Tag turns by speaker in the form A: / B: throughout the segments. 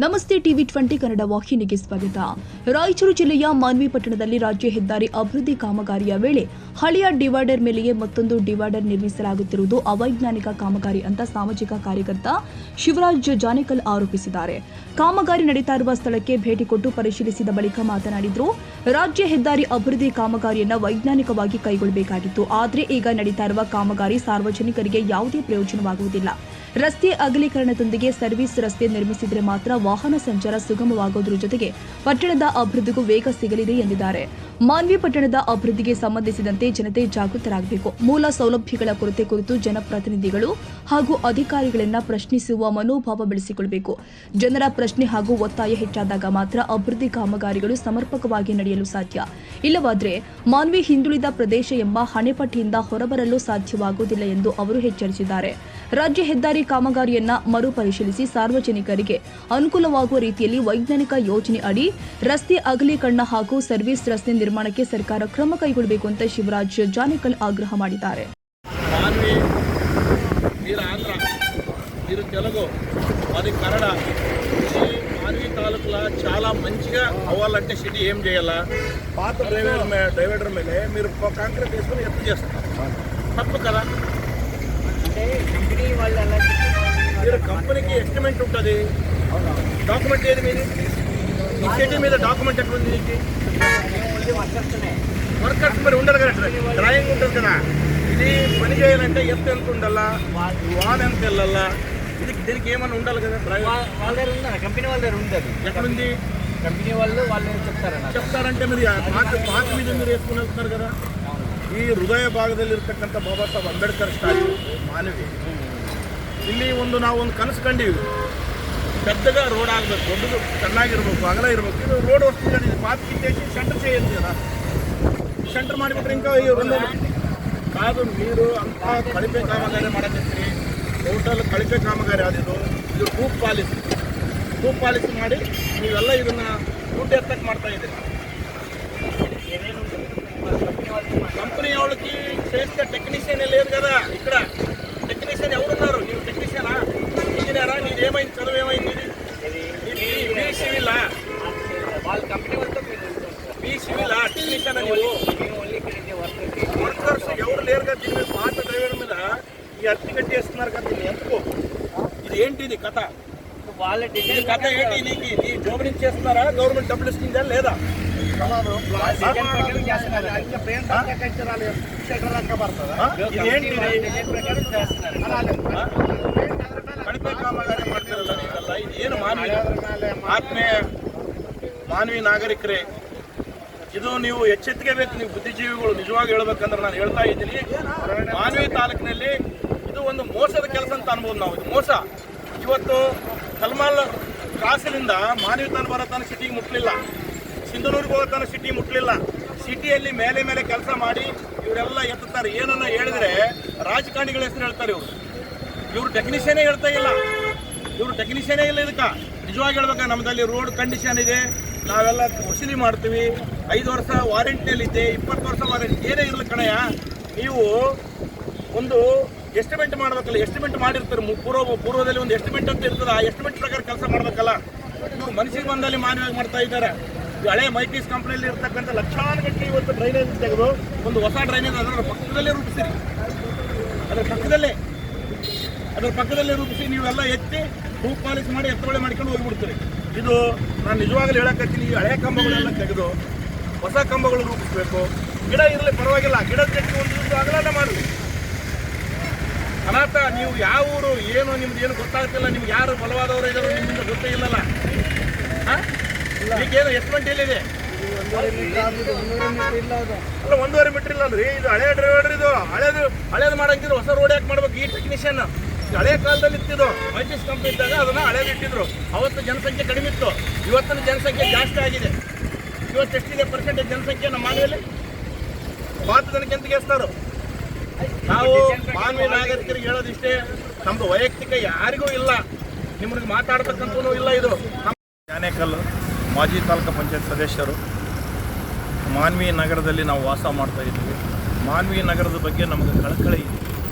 A: ನಮಸ್ತೆ ಟಿವಿ 20 ಕನ್ನಡ ವಾಹಿನಿಗೆ ಸ್ವಾಗತ. ರಾಯಚೂರು ಜಿಲ್ಲೆಯ ಮಾನ್ವಿ ಪಟ್ಟಣದಲ್ಲಿ ರಾಜ್ಯ ಹೆದ್ದಾರಿ ಅಭಿವೃದ್ಧಿ ಕಾಮಗಾರಿಯ ವೇಳೆ ಹಳೆಯ ಡಿವೈಡರ್ ಮೇಲೆಯೇ ಮತ್ತೊಂದು ಡಿವೈಡರ್ ನಿರ್ಮಿಸಲಾಗುತ್ತಿರುವುದು ಅವೈಜ್ಞಾನಿಕ ಕಾಮಗಾರಿ ಅಂತ ಸಾಮಾಜಿಕ ಕಾರ್ಯಕರ್ತ ಶಿವರಾಜ್ ಜಾನೇಕಲ್ ಆರೋಪಿಸಿದ್ದಾರೆ. ಕಾಮಗಾರಿ ನಡೀತಾ ಇರುವ ಸ್ಥಳಕ್ಕೆ ಭೇಟಿ ಕೊಟ್ಟು ಪರಿಶೀಲಿಸಿದ ಬಳಿಕ ಮಾತನಾಡಿದ್ರು. ರಾಜ್ಯ ಹೆದ್ದಾರಿ ಅಭಿವೃದ್ಧಿ ಕಾಮಗಾರಿಯನ್ನು ವೈಜ್ಞಾನಿಕವಾಗಿ ಕೈಗೊಳ್ಳಬೇಕಾಗಿತ್ತು. ಆದರೆ ಈಗ ನಡೀತಾ ಇರುವ ಕಾಮಗಾರಿ ಸಾರ್ವಜನಿಕರಿಗೆ ಯಾವುದೇ ಪ್ರಯೋಜನವಾಗುವುದಿಲ್ಲ. ರಸ್ತೆ ಅಗಲೀಕರಣದೊಂದಿಗೆ ಸರ್ವಿಸ್ ರಸ್ತೆ ನಿರ್ಮಿಸಿದರೆ ಮಾತ್ರ ವಾಹನ ಸಂಚಾರ ಸುಗಮವಾಗುವುದರ ಜೊತೆಗೆ ಪಟ್ಟಣದ ಅಭಿವೃದ್ಧಿಗೂ ವೇಗ ಸಿಗಲಿದೆ ಎಂದಿದ್ದಾರೆ. ಮಾನ್ವಿ ಪಟ್ಟಣದ ಅಭಿವೃದ್ಧಿಗೆ ಸಂಬಂಧಿಸಿದಂತೆ ಜನತೆ ಜಾಗೃತರಾಗಬೇಕು. ಮೂಲ ಸೌಲಭ್ಯಗಳ ಕೊರತೆ ಕುರಿತು ಜನಪ್ರತಿನಿಧಿಗಳು ಹಾಗೂ ಅಧಿಕಾರಿಗಳನ್ನ ಪ್ರಶ್ನಿಸುವ ಮನೋಭಾವ ಬೆಳೆಸಿಕೊಳ್ಳಬೇಕು. ಜನರ ಪ್ರಶ್ನೆ ಹಾಗೂ ಒತ್ತಾಯ ಹೆಚ್ಚಾದಾಗ ಮಾತ್ರ ಅಭಿವೃದ್ಧಿ ಕಾಮಗಾರಿಗಳು ಸಮರ್ಪಕವಾಗಿ ನಡೆಯಲು ಸಾಧ್ಯ. ಇಲ್ಲವಾದರೆ ಮಾನ್ವಿ ಹಿಂದುಳಿದ ಪ್ರದೇಶ ಎಂಬ ಹಣೆಪಟ್ಟಿಯಿಂದ ಹೊರಬರಲು ಸಾಧ್ಯವಾಗುವುದಿಲ್ಲ ಎಂದು ಅವರು ಎಚ್ಚರಿಸಿದ್ದಾರೆ. ರಾಜ್ಯ ಹೆದ್ದಾರಿ ಕಾಮಗಾರಿಯನ್ನ ಮರುಪರಿಶೀಲಿಸಿ ಸಾರ್ವಜನಿಕರಿಗೆ ಅನುಕೂಲವಾಗುವ ರೀತಿಯಲ್ಲಿ ವೈಜ್ಞಾನಿಕ ಯೋಜನೆ ಅಡಿ ರಸ್ತೆ ಅಗಲೀಕರಣ ಹಾಗೂ ಸರ್ವಿಸ್ ರಸ್ತೆ ನಿರ್ಮಾಣಕ್ಕೆ ಸರ್ಕಾರ ಕ್ರಮ ಕೈಗೊಳ್ಳಬೇಕು ಅಂತ ಶಿವರಾಜ್ ಜಾನೇಕಲ್ ಆಗ್ರಹ ಮಾಡಿದ್ದಾರೆ.
B: తెలుగు అది కన్నడ మాన్వి తాలూకులో చాలా మంచిగా అవ్వాలంటే సిటీ ఏం చేయాలా? పాత డ్రైవర్ ಮೇಲೆ మీరు కాంక్రీట్ వేసుకొని ఎత్తు చేస్తారు, తప్పు కదా?
C: అంటే కంపెనీ వాళ్ళు అలా
B: మీరు కంపెనీకి ఎస్టిమేట్ ఉంటుంది, డాక్యుమెంట్ ఏది మీది? ఈ సిటీ మీద డాక్యుమెంట్ ఎక్కడ ఉంది? నీకు వర్కర్స్ మరి ఉండరు కదా, డ్రాయింగ్ ఉంటుంది కదా. ఇది పని చేయాలంటే ఎత్తు ఎంత ఉండాలా, వాన్ ఎంత వెళ్ళాలా, ఇది దీనికి ఏమైనా ఉండాలి కదా.
C: వాళ్ళ దగ్గర ఉందా? కంపెనీ వాళ్ళ దగ్గర ఉంటుంది.
B: ఎక్కడుంది?
C: కంపెనీ వాళ్ళు
B: చెప్తారంటే మీరు పాత మీద మీరు వేసుకుని వెళ్తున్నారు కదా. ಈ ಹೃದಯ ಭಾಗದಲ್ಲಿರ್ತಕ್ಕಂಥ ಬಾಬಾ ಸಾಹೇಬ್ ಅಂಬೇಡ್ಕರ್ ಸ್ಟ್ಯಾಚ್ಯೂ ಮಾನವಿ, ಇಲ್ಲಿ ನಾವು ಒಂದು ಕನಸು ಕಂಡೀವಿ. పెద్దగా రోడ్ ಆಗಬೇಕು, ದೊಡ್ಡದು ಚೆನ್ನಾಗಿರ್ಬೇಕು, ಅಗಲ ಇರಬೇಕು. ಇದು ರೋಡ್ ವಸ್ತುಗಳು ಇದು ಪಾತ್ ಕಿತ್ತೇಸಿ ಸೆಂಟರ್ చేయాలి కదా. ಸೆಂಟರ್ ಮಾಡಿಬಿಟ್ರೆ ఇంకా కాదు. మీరు అంతా ಕಳಪೆ ಕಾಮಗಾರಿ ಮಾಡಕತ್ತೀರಿ. ಟೋಟಲ್ ಕಳಪೆ ಕಾಮಗಾರಿ ಆದಿದ್ದು. ಇದು ಟೂಪ್ ಪಾಲಿಸಿ ಮಾಡಿ ನೀವೆಲ್ಲ ಇದನ್ನ ದುಡ್ಡು ಎತ್ತಕ್ಕೆ ಮಾಡ್ತಾ ಇದ್ದೀರಿ. కంపెనీ వాళ్ళకి చేస్తే టెక్నీషియన్ లేదు కదా. ఇక్కడ టెక్నీషియన్ ఎవరున్నారు? నీవు టెక్నీషియనా, ఇంజనీరా? నీది ఏమైంది, చదువు ఏమైంది? బీ సివిలా?
C: వాళ్ళ కంపెనీ వాళ్ళతో
B: బీ సివిలా? టెక్నీషియన్ నీవు? వర్కర్స్ ఎవరు లేరు కదా. దీని మీద పాత డ్రైవర్ మీద ఈ అత్తి కట్టేస్తున్నారు కదా. దీన్ని ఎందుకు? ఇది ఏంటి ఇది కథ?
C: వాళ్ళ డిజైన్
B: కథ ఏంటి? నీకు నీ జాబ్ నుంచి చేస్తున్నారా? గవర్నమెంట్ డబ్బులు ఇస్తుందా లేదా? ಕಳಪೆ ಕಾಮಗಾರಿ ಮಾಡ್ತಿರಲ್ಲ ನೀವೆಲ್ಲ. ಇದೇನು ಮಾನವಿ ನಾಗರಿಕರೇ, ಇದು ನೀವು ಎಚ್ಚೆತ್ತುಕೋಬೇಕು. ನೀವು ಬುದ್ಧಿಜೀವಿಗಳು ನಿಜವಾಗಿ ಹೇಳ್ಬೇಕಂದ್ರೆ ನಾನು ಹೇಳ್ತಾ ಇದ್ದೀನಿ, ಮಾನವಿ ತಾಲೂಕಿನಲ್ಲಿ ಇದು ಒಂದು ಮೋಸದ ಕೆಲಸ ಅಂತ ಅನ್ಬೋದು ನಾವು. ಇದು ಮೋಸ. ಇವತ್ತು ಕಲ್ಮಾಲ್ ಕ್ರಾಸಿನಿಂದ ಮಾನವಿ ತಾನು ಬರೋ ತಾನು ಸಿಟಿಗೆ ಮುಟ್ಟಲಿಲ್ಲ, ಸಿಂಧನೂರಿಗೆ ಹೋಗೋ ತಾನು ಸಿಟಿ ಮುಟ್ಟಲಿಲ್ಲ. ಸಿಟಿಯಲ್ಲಿ ಮೇಲೆ ಕೆಲಸ ಮಾಡಿ ಇವರೆಲ್ಲ ಎತ್ತುತ್ತಾರೆ. ಏನನ್ನ ಹೇಳಿದ್ರೆ ರಾಜಕಾರಣಿಗಳ ಹೆಸರು ಹೇಳ್ತಾರೆ. ಇವರು ಟೆಕ್ನಿಷಿಯನೇ ಹೇಳ್ತಾ ಇಲ್ಲ. ಇದಕ್ಕೆ ನಿಜವಾಗಿ ಹೇಳ್ಬೇಕಾ? ನಮ್ಮದಲ್ಲಿ ರೋಡ್ ಕಂಡೀಷನ್ ಇದೆ, ನಾವೆಲ್ಲ ವಸೂಲಿ ಮಾಡ್ತೀವಿ. 5 ವರ್ಷ ವಾರಂಟಿಯಲ್ಲಿದೆ, 20 ವರ್ಷ ವಾರಂಟಿ. ಏನೇ ಇರಲಿ ಕಣಯ್ಯ, ನೀವು ಒಂದು ಎಸ್ಟಿಮೇಟ್ ಮಾಡಬೇಕಲ್ಲ. ಎಸ್ಟಿಮೇಟ್ ಮಾಡಿರ್ತಾರೆ, ಪೂರ್ವದಲ್ಲಿ ಒಂದು ಎಸ್ಟಿಮೇಟ್ ಅಂತ ಇರ್ತದೆ. ಆ ಎಸ್ಟಿಮೇಟ್ ಪ್ರಕಾರ ಕೆಲಸ ಮಾಡಬೇಕಲ್ಲ. ಇವರು ಮನಸ್ಸಿಗೆ ಬಂದಲ್ಲಿ ಮಾನವಾಗಿ ಮಾಡ್ತಾ ಇದ್ದಾರೆ. ಹಳೆ ಮೈಟೀಸ್ ಕಂಪ್ನಿಯಲ್ಲಿ ಇರ್ತಕ್ಕಂಥ ಲಕ್ಷಾನುಗಟ್ಟಲೆ ಇವತ್ತು ಡ್ರೈನೇಜ್ ತೆಗೆದು ಒಂದು ಹೊಸ ಡ್ರೈನೇಜ್ ಅದರ ಪಕ್ಕದಲ್ಲೇ ರೂಪಿಸಿರಿ. ಅದರ ಪಕ್ಕದಲ್ಲೇ ರೂಪಿಸಿ ನೀವೆಲ್ಲ ಎತ್ತಿ ಟೂಪ್ ಪಾಲಿಸ್ ಮಾಡಿ ಎತ್ತೊಳೆ ಮಾಡ್ಕೊಂಡು ಹೋಗಿಬಿಡ್ತೀರಿ. ಇದು ನಾನು ನಿಜವಾಗಲೂ ಹೇಳಕತ್ತೀನಿ. ಈ ಹಳೆ ಕಂಬಗಳೆಲ್ಲ ತೆಗೆದು ಹೊಸ ಕಂಬಗಳು ರೂಪಿಸಬೇಕು. ಗಿಡ ಇರಲಿ ಪರವಾಗಿಲ್ಲ, ಗಿಡದ ಜೊತೆ ಒಂದು ಅಗಲ ಮಾಡಲಿ. ಅನಾಥ ನೀವು ಯಾವ ಊರು ಏನು ನಿಮ್ದು ಏನು ಗೊತ್ತಾಗ್ತಿಲ್ಲ. ನಿಮ್ಗೆ ಯಾರು ಬಲವಾದವರು ಇದ್ದಾರೋ ನಿಮ್ಮಿಂದ ಗೊತ್ತೇ ಇಲ್ಲಲ್ಲ. ಈಗೇನು ಎಸ್ಟಿಮೇಟ್ ಎಲ್ಲಿದೆ? ಅಲ್ಲ, 1.5 ಮೀಟರ್ ಇಲ್ಲ ಅಂದ್ರಿ. ಇದು ಹಳೆ ಡ್ರೈವರ್. ಇದು ಹಳೇದು ಮಾಡಂಗಿದ್ರು, ಹೊಸ ರೋಡ್ ಯಾಕೆ ಮಾಡ್ಬೇಕು? ಈ ಟೆಕ್ನಿಷಿಯನ್ ಹಳೆ ಕಾಲದಲ್ಲಿ ಇತ್ತಿದ್ದು ಮೈಟಿಸ್ ಕಂಪ್ನಿ ಇದ್ದಾಗ ಅದನ್ನ ಹಳೇದು ಇಟ್ಟಿದ್ರು. ಅವತ್ತು ಜನಸಂಖ್ಯೆ ಕಡಿಮೆ ಇತ್ತು, ಇವತ್ತಿನ ಜನಸಂಖ್ಯೆ ಜಾಸ್ತಿ ಆಗಿದೆ. ಇವತ್ತು ಎಷ್ಟಿದೆ ಪರ್ಸೆಂಟೇಜ್ ಜನಸಂಖ್ಯೆ ನಮ್ಮ ಮಾನವಿಯಲ್ಲಿ? ಭಾರತ ಜನಕ್ಕೆ ಎಂತ ಗೆಸ್ತಾರು? ನಾವು ಮಾನವಿ ನಾಗರಿಕರಿಗೆ ಹೇಳೋದಿಷ್ಟೇ, ನಮ್ದು ವೈಯಕ್ತಿಕ ಯಾರಿಗೂ ಇಲ್ಲ, ನಿಮ್ಗೆ ಮಾತಾಡ್ತಕ್ಕಂಥೂ ಇಲ್ಲ. ಇದು ಜಾನೇಕಲ್ ಮಾಜಿ ತಾಲೂಕು ಪಂಚಾಯತ್ ಸದಸ್ಯರು. ಮಾನ್ವಿ ನಗರದಲ್ಲಿ ನಾವು ವಾಸ ಮಾಡ್ತಾ ಇದ್ದೀವಿ. ಮಾನ್ವಿ ನಗರದ ಬಗ್ಗೆ ನಮಗೆ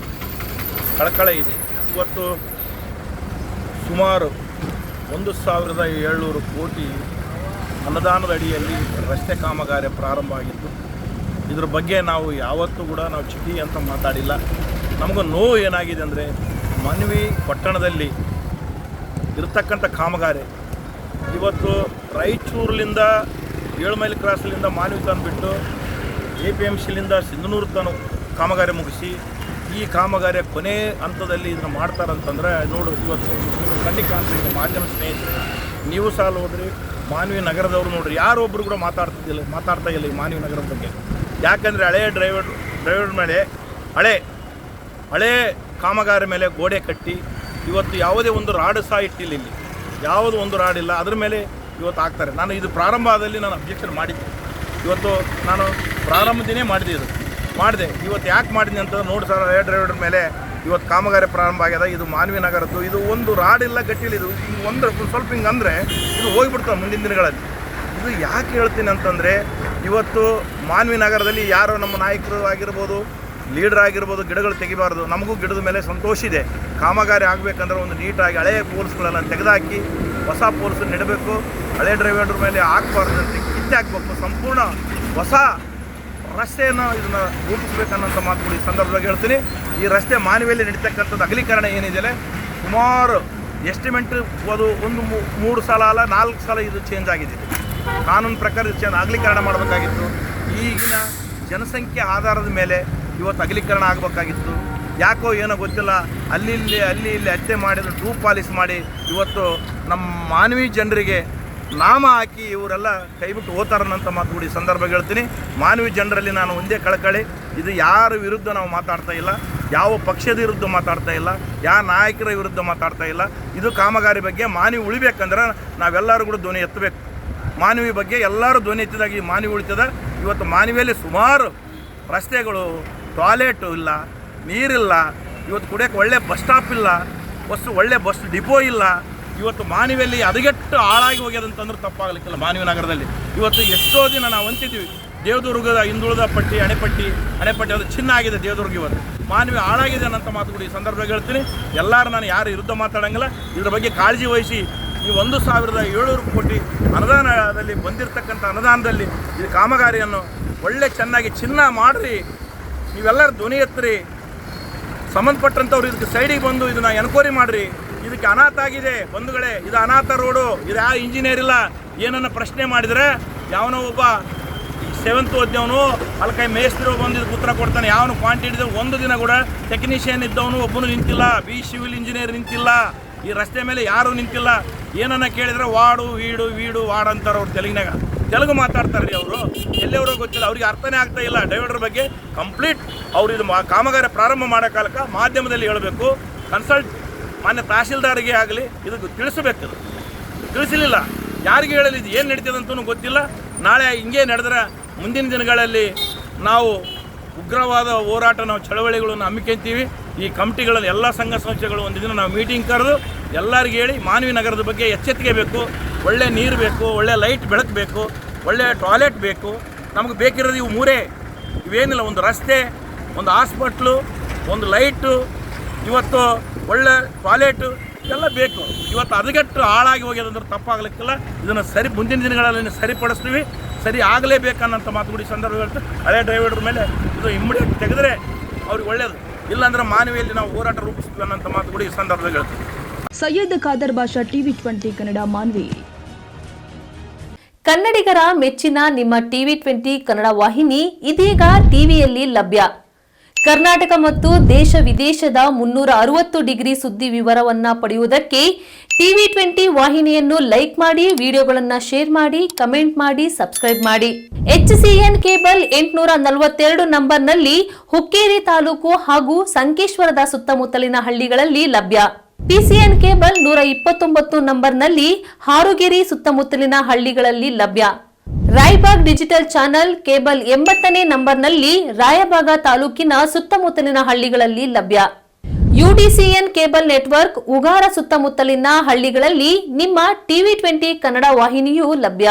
B: ಕಳಕಳಿ ಇದೆ. ಇವತ್ತು ಸುಮಾರು 1700 ಕೋಟಿ ಅನುದಾನದ ಅಡಿಯಲ್ಲಿ ರಸ್ತೆ ಕಾಮಗಾರಿ ಪ್ರಾರಂಭ ಆಗಿತ್ತು. ಇದ್ರ ಬಗ್ಗೆ ನಾವು ಯಾವತ್ತೂ ಕೂಡ ನಾವು ಚಿಟಿ ಅಂತ ಮಾತಾಡಿಲ್ಲ. ನಮಗೂ ನೋವು ಏನಾಗಿದೆ ಅಂದರೆ ಮಾನ್ವಿ ಪಟ್ಟಣದಲ್ಲಿ ಇರತಕ್ಕಂಥ ಕಾಮಗಾರಿ ಇವತ್ತು ರಾಯಚೂರಿನಿಂದ 7 ಮೈಲ್ ಕ್ರಾಸ್ಲಿಂದ ಮಾನ್ವಿ ತಂದುಬಿಟ್ಟು APMCಲಿಂದ ಸಿಂಧನೂರು ತನಕ ಕಾಮಗಾರಿ ಮುಗಿಸಿ ಈ ಕಾಮಗಾರಿಯ ಕೊನೆ ಹಂತದಲ್ಲಿ ಇದನ್ನು ಮಾಡ್ತಾರಂತಂದರೆ ನೋಡು, ಇವತ್ತು ಕಣ್ಣಿಗೆ ಕಾಣ್ತಿದೆ. ಮಾಧ್ಯಮ ಸ್ನೇಹಿತರು ನೀವು ಸಾಲ ಹೋದ್ರಿ, ಮಾನ್ವಿ ನಗರದವರು ನೋಡ್ರಿ, ಯಾರೊಬ್ಬರು ಕೂಡ ಮಾತಾಡ್ತಾ ಇಲ್ಲ ಈ ಮಾನ್ವಿ ನಗರದ ಬಗ್ಗೆ. ಯಾಕಂದರೆ ಹಳೆಯ ಡ್ರೈವರ್ ಮೇಲೆ ಹಳೆ ಕಾಮಗಾರಿ ಮೇಲೆ ಗೋಡೆ ಕಟ್ಟಿ ಇವತ್ತು ಯಾವುದೇ ಒಂದು ರಾಡು ಸಹ ಇಟ್ಟಿಲ್ಲ, ಇಲ್ಲಿ ಯಾವುದೋ ಒಂದು ರಾಡಿಲ್ಲ, ಅದ್ರ ಮೇಲೆ ಇವತ್ತು ಆಗ್ತಾರೆ. ನಾನು ಇದು ಪ್ರಾರಂಭದಲ್ಲಿ ನಾನು ಅಬ್ಜೆಕ್ಷನ್ ಮಾಡಿದ್ದೆ. ಇವತ್ತು ನಾನು ಪ್ರಾರಂಭ ದಿನೇ ಮಾಡಿದೆ. ಇವತ್ತು ಯಾಕೆ ಮಾಡಿದ್ನಿ ಅಂತ ನೋಡಿ ಸರ್, ಹಳೆಯ ಡ್ರೈವರ್ ಮೇಲೆ ಇವತ್ತು ಕಾಮಗಾರಿ ಪ್ರಾರಂಭ ಆಗ್ಯದ. ಇದು ಮಾನ್ವಿ ನಗರದ್ದು, ಇದು ಒಂದು ರಾಡಿಲ್ಲ ಗಟ್ಟಿಲ್ಲ, ಇದು ಹಿಂಗೆ ಒಂದು ಸ್ವಲ್ಪ ಹಿಂಗೆ ಅಂದರೆ ಇದು ಹೋಗಿಬಿಡ್ತದೆ ಮುಂದಿನ ದಿನಗಳಲ್ಲಿ. ಇದು ಯಾಕೆ ಹೇಳ್ತೀನಿ ಅಂತಂದರೆ ಇವತ್ತು ಮಾನ್ವಿ ನಗರದಲ್ಲಿ ಯಾರೋ ನಮ್ಮ ನಾಯಕರು ಆಗಿರ್ಬೋದು, ಲೀಡರ್ ಆಗಿರ್ಬೋದು, ಗಿಡಗಳು ತೆಗಿಬಾರ್ದು. ನಮಗೂ ಗಿಡದ ಮೇಲೆ ಸಂತೋಷ ಇದೆ. ಕಾಮಗಾರಿ ಆಗಬೇಕಂದ್ರೆ ಒಂದು ನೀಟಾಗಿ ಹಳೆಯ ಪೋಲ್ಸ್ಗಳನ್ನು ತೆಗೆದುಹಾಕಿ ಹೊಸ ಪೋಲ್ಸ್ ನೆಡಬೇಕು. ಹಳೆ ಡ್ರೈವರ್ ಮೇಲೆ ಹಾಕಬಾರ್ದು ಅಂತ ಕಿತ್ತೆ ಹಾಕಬೇಕು. ಸಂಪೂರ್ಣ ಹೊಸ ರಸ್ತೆಯನ್ನು ಇದನ್ನು ರೂಪಿಸಬೇಕನ್ನೋಂಥ ಮಾತುಗಳು ಈ ಸಂದರ್ಭದಲ್ಲಿ ಹೇಳ್ತೀನಿ. ಈ ರಸ್ತೆ ಮಾನವಿಯಲ್ಲಿ ನಡೀತಕ್ಕಂಥದ್ದು ಅಗಲೀಕರಣ ಏನಿದೆ ಸುಮಾರು ಎಸ್ಟಿಮೇಟ್ ಅದು ಒಂದು 3 ಸಲ ಅಲ್ಲ 4 ಸಲ ಇದು ಚೇಂಜ್ ಆಗಿದೆ. ಕಾನೂನು ಪ್ರಕಾರ ಅಗಲೀಕರಣ ಮಾಡಬೇಕಾಗಿತ್ತು. ಈಗಿನ ಜನಸಂಖ್ಯೆ ಆಧಾರದ ಮೇಲೆ ಇವತ್ತು ಅಗಲೀಕರಣ ಆಗಬೇಕಾಗಿತ್ತು. ಯಾಕೋ ಏನೋ ಗೊತ್ತಿಲ್ಲ, ಅಲ್ಲಿ ಇಲ್ಲಿ ಹತ್ಯೆ ಮಾಡಿದ್ರು ಟ್ರೂ ಪಾಲಿಸ್ ಮಾಡಿ ಇವತ್ತು ನಮ್ಮ ಮಾನವಿ ಜನರಿಗೆ ನಾಮ ಹಾಕಿ ಇವರೆಲ್ಲ ಕೈಬಿಟ್ಟು ಹೋಗ್ತಾರನ್ನಂಥ ಮಾತುಗಳು ಈ ಸಂದರ್ಭ ಹೇಳ್ತೀನಿ. ಮಾನವಿ ಜನರಲ್ಲಿ ನಾನು ಒಂದೇ ಕಳಕಳಿ, ಇದು ಯಾರ ವಿರುದ್ಧ ನಾವು ಮಾತಾಡ್ತಾ ಇಲ್ಲ, ಯಾವ ಪಕ್ಷದ ವಿರುದ್ಧ ಮಾತಾಡ್ತಾ ಇಲ್ಲ, ಯಾವ ನಾಯಕರ ವಿರುದ್ಧ ಮಾತಾಡ್ತಾ ಇಲ್ಲ. ಇದು ಕಾಮಗಾರಿ ಬಗ್ಗೆ ಮಾನವಿ ಉಳಿಬೇಕಂದ್ರೆ ನಾವೆಲ್ಲರೂ ಕೂಡ ಧ್ವನಿ ಎತ್ತಬೇಕು. ಮಾನವಿ ಬಗ್ಗೆ ಎಲ್ಲರೂ ಧ್ವನಿ ಎತ್ತಿದಾಗ ಈ ಮಾನವಿ ಉಳಿತದ. ಇವತ್ತು ಮಾನವಿಯಲ್ಲಿ ಸುಮಾರು ರಸ್ತೆಗಳು, ಟಾಯ್ಲೆಟು ಇಲ್ಲ, ನೀರಿಲ್ಲ, ಇವತ್ತು ಕುಡಿಯೋಕ್ಕೆ ಒಳ್ಳೆ ಬಸ್ ಸ್ಟಾಪ್ ಇಲ್ಲ, ಒಳ್ಳೆ ಬಸ್ ಡಿಪೋ ಇಲ್ಲ. ಇವತ್ತು ಮಾನವಿಯಲ್ಲಿ ಹದಗೆಟ್ಟು ಹಾಳಾಗಿ ಹೋಗ್ಯದಂತಂದ್ರೆ ತಪ್ಪಾಗಲಿಕ್ಕಿಲ್ಲ. ಮಾನವಿ ನಗರದಲ್ಲಿ ಇವತ್ತು ಎಷ್ಟೋ ದಿನ ನಾವು ಅಂತಿದ್ದೀವಿ, ದೇವದುರ್ಗದ ಹಿಂದುಳಿದ ಅಣೆಪಟ್ಟಿ ಅದು ಚಿನ್ನ ಆಗಿದೆ ದೇವದುರ್ಗ. ಇವತ್ತು ಮಾನವಿ ಹಾಳಾಗಿದೆ ಅನ್ನೋಂಥ ಮಾತುಗಳು ಈ ಸಂದರ್ಭದಲ್ಲಿ ಹೇಳ್ತೀನಿ. ಎಲ್ಲರೂ ನಾನು ಯಾರು ವಿರುದ್ಧ ಮಾತಾಡೋಂಗಿಲ್ಲ. ಇದ್ರ ಬಗ್ಗೆ ಕಾಳಜಿ ವಹಿಸಿ ಈ 1700 ಕೋಟಿ ಅನುದಾನದಲ್ಲಿ ಬಂದಿರತಕ್ಕಂಥ ಅನುದಾನದಲ್ಲಿ ಈ ಕಾಮಗಾರಿಯನ್ನು ಒಳ್ಳೆ ಚೆನ್ನಾಗಿ ಚಿನ್ನ ಮಾಡಿರಿ. ನೀವೆಲ್ಲರೂ ಧ್ವನಿ ಎತ್ತಿರಿ. ಸಂಬಂಧಪಟ್ಟಂಥವ್ರು ಇದಕ್ಕೆ ಸೈಡಿಗೆ ಬಂದು ಇದನ್ನು ಎನ್ಕ್ವೈರಿ ಮಾಡಿರಿ. ಇದಕ್ಕೆ ಅನಾಥ ಆಗಿದೆ ಬಂಧುಗಳೇ, ಇದು ಅನಾಥ ರೋಡು, ಇದು ಯಾವ ಇಂಜಿನಿಯರ್ ಇಲ್ಲ. ಏನನ್ನ ಪ್ರಶ್ನೆ ಮಾಡಿದರೆ ಯಾವನೋ ಒಬ್ಬ 7th ಓದಿದವನು ಅಲ್ಕೈ ಮೇಸ್ತ್ರಿ ಬಂದು ಇದಕ್ಕೆ ಉತ್ತರ ಕೊಡ್ತಾನೆ. ಯಾವನು ಕ್ವಾಂಟಿಟಿ ಒಂದು ದಿನ ಕೂಡ ಟೆಕ್ನಿಷಿಯನ್ ಇದ್ದವನು ಒಬ್ಬನು ನಿಂತಿಲ್ಲ, ಸಿವಿಲ್ ಇಂಜಿನಿಯರ್ ನಿಂತಿಲ್ಲ, ಈ ರಸ್ತೆ ಮೇಲೆ ಯಾರೂ ನಿಂತಿಲ್ಲ. ಏನನ್ನ ಕೇಳಿದರೆ ವೀಡು ವಾಡ್ ಅಂತಾರೆ ಅವ್ರು. ತೆಲುಗು ಮಾತಾಡ್ತಾರೆ ರೀ ಅವರು, ಎಲ್ಲಿಯವರೋ ಗೊತ್ತಿಲ್ಲ, ಅವ್ರಿಗೆ ಅರ್ಥನೇ ಆಗ್ತಾ ಇಲ್ಲ ಡ್ರೈವರ್ ಬಗ್ಗೆ. ಕಂಪ್ಲೀಟ್ ಅವ್ರು ಇದು ಕಾಮಗಾರಿ ಪ್ರಾರಂಭ ಮಾಡೋ ಕಾಲಕ್ಕೆ ಮಾಧ್ಯಮದಲ್ಲಿ ಹೇಳಬೇಕು. ಮಾನ್ಯ ತಹಶೀಲ್ದಾರಿಗೆ ಆಗಲಿ ಇದಕ್ಕೆ ತಿಳಿಸಬೇಕು. ತಿಳಿಸಲಿಲ್ಲ, ಯಾರಿಗೆ ಹೇಳಲಿ, ಇದು ಏನು ನಡೀತದೆ ಅಂತಲೂ ಗೊತ್ತಿಲ್ಲ. ನಾಳೆ ಹಿಂಗೆ ನಡೆದ್ರೆ ಮುಂದಿನ ದಿನಗಳಲ್ಲಿ ನಾವು ಉಗ್ರವಾದ ಹೋರಾಟ, ನಾವು ಚಳವಳಿಗಳನ್ನು ಹಮ್ಮಿಕೊಂತೀವಿ. ಈ ಕಮಿಟಿಗಳಲ್ಲಿ ಎಲ್ಲ ಸಂಘ ಸಂಸ್ಥೆಗಳು ಒಂದು ದಿನ ನಾವು ಮೀಟಿಂಗ್ ಕರೆದು ಎಲ್ಲರಿಗೆ ಹೇಳಿ ಮಾನವಿ ನಗರದ ಬಗ್ಗೆ ಎಚ್ಚೆತ್ತಿಗೆ ಬೇಕು. ಒಳ್ಳೆ ನೀರು ಬೇಕು, ಒಳ್ಳೆ ಲೈಟ್ ಬೆಳಕು ಬೇಕು, ಒಳ್ಳೆ ಟಾಯ್ಲೆಟ್ ಬೇಕು. ನಮಗೆ ಬೇಕಿರೋದು ಇವು 3 ಇವೇನಿಲ್ಲ. ಒಂದು ರಸ್ತೆ, ಒಂದು ಹಾಸ್ಪಿಟ್ಲು, ಒಂದು ಲೈಟು, ಇವತ್ತು ಒಳ್ಳೆ ಟಾಯ್ಲೆಟು ಎಲ್ಲ ಬೇಕು. ಇವತ್ತು ಹದಗೆಟ್ಟು ಹಾಳಾಗಿ ಹೋಗ್ಯದಂದ್ರೆ ತಪ್ಪಾಗಲಿಕ್ಕಿಲ್ಲ. ಇದನ್ನು ಮುಂದಿನ ದಿನಗಳಲ್ಲಿ ಸರಿಪಡಿಸ್ತೀವಿ. ಸರಿ ಆಗಲೇಬೇಕನ್ನೋಂಥ ಮಾತುಗಳು ಈ ಸಂದರ್ಭ ಹೇಳ್ತೀವಿ. ಹಳೆ ಡ್ರೈವರ್ ಮೇಲೆ ಇದು ಇಮ್ಮಿಡಿಯೇಟ್ ತೆಗೆದರೆ ಅವ್ರಿಗೆ ಒಳ್ಳೆಯದು. ಇಲ್ಲಾಂದ್ರೆ ಮಾನವಿಯಲ್ಲಿ ನಾವು ಹೋರಾಟ ರೂಪಿಸ್ತೀವಿ ಅನ್ನೋಂಥ ಮಾತುಗಳು ಈ ಸಂದರ್ಭದಲ್ಲಿ ಹೇಳ್ತೀವಿ.
A: ಸೈಯದ್ ಖಾದರ್ ಬಾಷಾ, TV20 ಕನ್ನಡ, ಮಾನ್ವಿ.
D: ಕನ್ನಡಿಗರ ಮೆಚ್ಚಿನ ನಿಮ್ಮ TV20 ಕನ್ನಡ ವಾಹಿನಿ ಇದೀಗ ಟಿವಿಯಲ್ಲಿ ಲಭ್ಯ. ಕರ್ನಾಟಕ ಮತ್ತು ದೇಶ ವಿದೇಶದ 360 ಡಿಗ್ರಿ ಸುದ್ದಿ ವಿವರವನ್ನ ಪಡೆಯುವುದಕ್ಕೆ TV20 ವಾಹಿನಿಯನ್ನು ಲೈಕ್ ಮಾಡಿ, ವಿಡಿಯೋಗಳನ್ನು ಶೇರ್ ಮಾಡಿ, ಕಮೆಂಟ್ ಮಾಡಿ, ಸಬ್ಸ್ಕ್ರೈಬ್ ಮಾಡಿ. HCN ಕೇಬಲ್ 842 ನಂಬರ್ನಲ್ಲಿ ಹುಕ್ಕೇರಿ ತಾಲೂಕು ಹಾಗೂ ಸಂಕೇಶ್ವರದ ಸುತ್ತಮುತ್ತಲಿನ ಹಳ್ಳಿಗಳಲ್ಲಿ ಲಭ್ಯ. PCN ಕೇಬಲ್ 129 ನಂಬರ್ನಲ್ಲಿ ಹಾರುಗೆರೆ ಸುತ್ತಮುತ್ತಲಿನ ಹಳ್ಳಿಗಳಲ್ಲಿ ಲಭ್ಯ. ರಾಯಬಾಗ್ ಡಿಜಿಟಲ್ ಚಾನೆಲ್ ಕೇಬಲ್ 80ನೇ ನಂಬರ್ನಲ್ಲಿ ರಾಯಬಾಗ ತಾಲೂಕಿನ ಸುತ್ತಮುತ್ತಲಿನ ಹಳ್ಳಿಗಳಲ್ಲಿ ಲಭ್ಯ. UDCN ಕೇಬಲ್ ನೆಟ್ವರ್ಕ್ ಉಗಾರ ಸುತ್ತಮುತ್ತಲಿನ ಹಳ್ಳಿಗಳಲ್ಲಿ ನಿಮ್ಮ TV20 ಕನ್ನಡ ವಾಹಿನಿಯೂ ಲಭ್ಯ.